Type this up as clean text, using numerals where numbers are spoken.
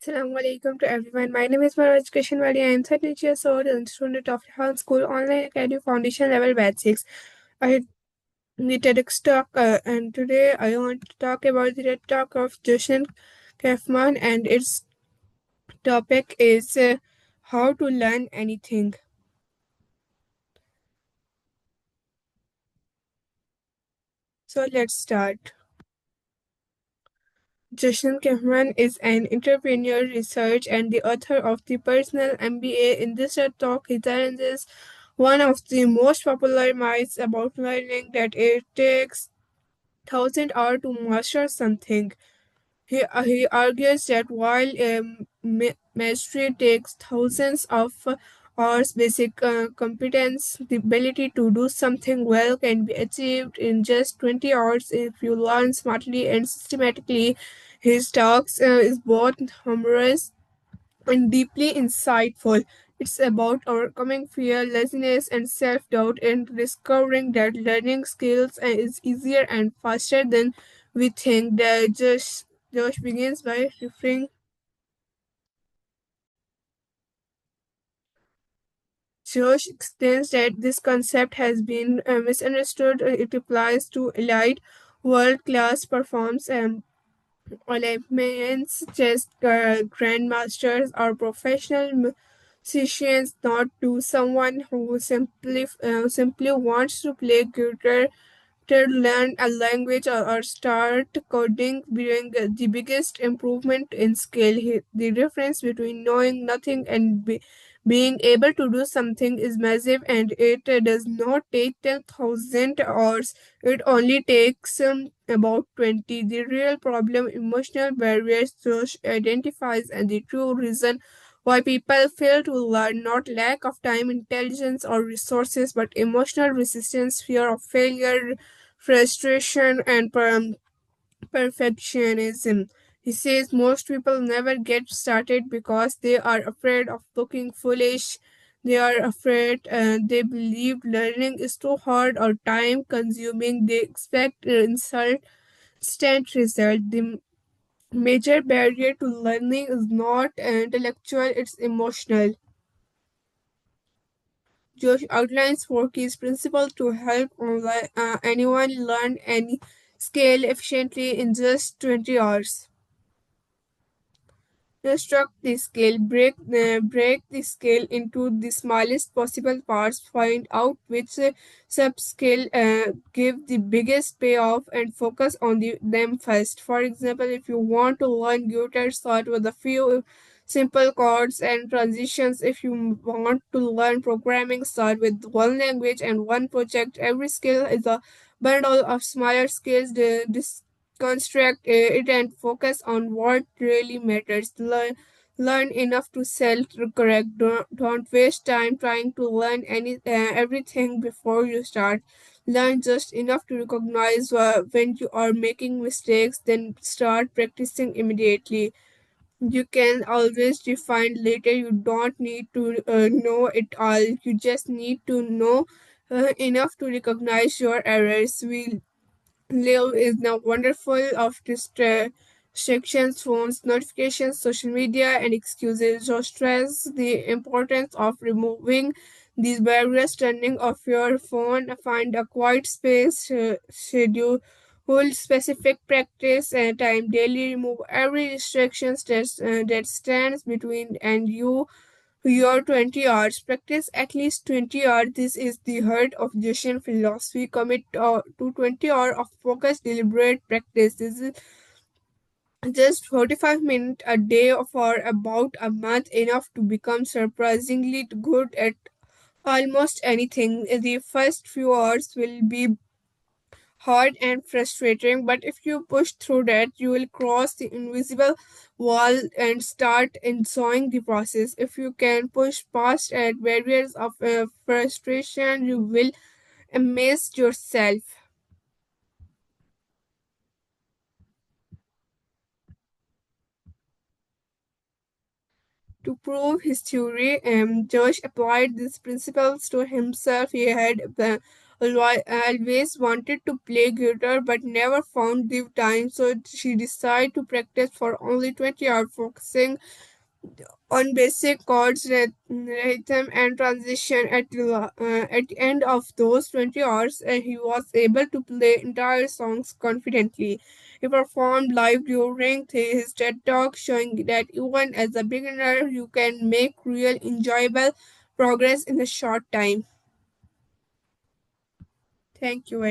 Assalamu alaikum to everyone. My name is Manoj Krishnwadi. I am 13 years old and student of Hall School Online Academy Foundation Level Batch 6. I the Tedx Talk and today I want to talk about the TED Talk of Justin Kaufman and its topic is how to learn anything. So let's start. Justin Kaufman is an entrepreneur, researcher, and the author of the Personal MBA. In this TED Talk, he challenges one of the most popular myths about learning that it takes 1,000 hours to master something. He argues that while mastery takes thousands of hours, basic competence, the ability to do something well can be achieved in just 20 hours if you learn smartly and systematically. His talks is both humorous and deeply insightful. It's about overcoming fear, laziness, and self doubt and discovering that learning skills is easier and faster than we think. Josh begins by referring. Josh explains that this concept has been misunderstood. It applies to elite world class performance and Olympians, chess grandmasters, or professional musicians, not to someone who simply wants to play guitar to learn a language or start coding being the biggest improvement in skill. The difference between knowing nothing and being able to do something is massive, and it does not take 10,000 hours. It only takes about 20. The real problem, emotional barriers, Josh identifies, and the true reason why people fail to learn, not lack of time, intelligence, or resources, but emotional resistance, fear of failure, frustration, and perfectionism. He says most people never get started because they are afraid of looking foolish. They are afraid, they believe learning is too hard or time consuming. They expect instant result. The major barrier to learning is not intellectual, it's emotional. Josh outlines four key principles to help anyone learn any skill efficiently in just 20 hours. Construct the scale, break the scale into the smallest possible parts, find out which sub-skill give the biggest payoff and focus on them first. For example, if you want to learn guitar, start with a few simple chords and transitions. If you want to learn programming, start with one language and one project. Every skill is a bundle of smaller skills. Construct it and focus on what really matters. Learn enough to self-correct. Don't waste time trying to learn everything before you start. Learn just enough to recognize when you are making mistakes, then start practicing immediately. You can always refine later. You don't need to know it all. You just need to know enough to recognize your errors. We live is now wonderful of distractions, phones, notifications, social media, and excuses. So stress the importance of removing these barriers, turning off your phone, find a quiet space, schedule whole specific practice and time daily, remove every restrictions that stands between and your 20 hours. Practice at least 20 hours. This is the heart of Joshian philosophy. Commit to 20 hours of focused, deliberate practice. This is just 45 minutes a day for about a month, enough to become surprisingly good at almost anything. The first few hours will be hard and frustrating, but if you push through that, you will cross the invisible wall and start enjoying the process. If you can push past at barriers of frustration, you will amaze yourself. To prove his theory, Josh applied these principles to himself. He had always wanted to play guitar but never found the time, so she decided to practice for only 20 hours, focusing on basic chords, rhythm, and transition. At the end of those 20 hours, he was able to play entire songs confidently. He performed live during his TED Talk, showing that even as a beginner, you can make real enjoyable progress in a short time. Thank you very